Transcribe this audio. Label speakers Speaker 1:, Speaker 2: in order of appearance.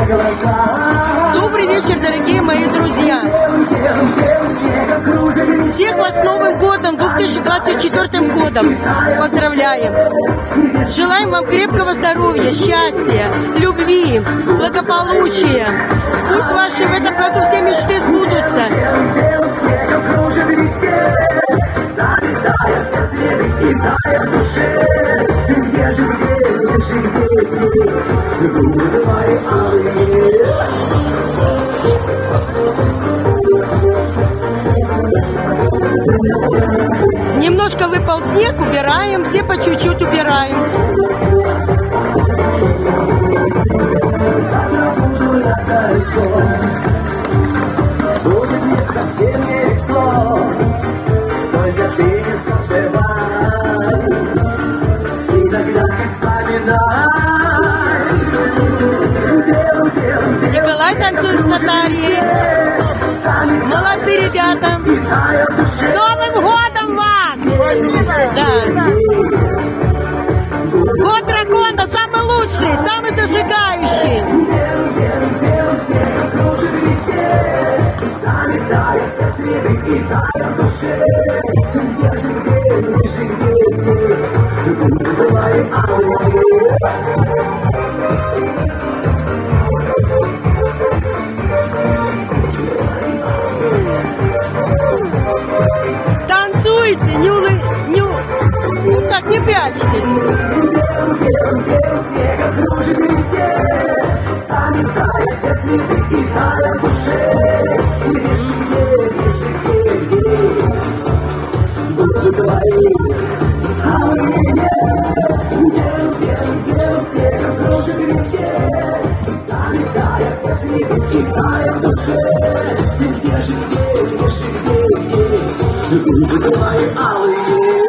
Speaker 1: Добрый вечер, дорогие мои друзья! Всех вас с Новым годом, 2024 годом! Поздравляем! Желаем вам крепкого здоровья, счастья, любви, благополучия! Пусть ваши в этом году все мечты сбудутся! Немножко выпал снег, убираем, все по чуть-чуть убираем.
Speaker 2: Будет не совсем легко, только ты не забывай, иногда вспоминай.
Speaker 1: Николай танцует с Натальей. Молодцы, ребята! С Новым годом вас! Да. Год дракона самый лучший, самый зажигающий. Танцуйте, не прячьтесь.
Speaker 2: Алые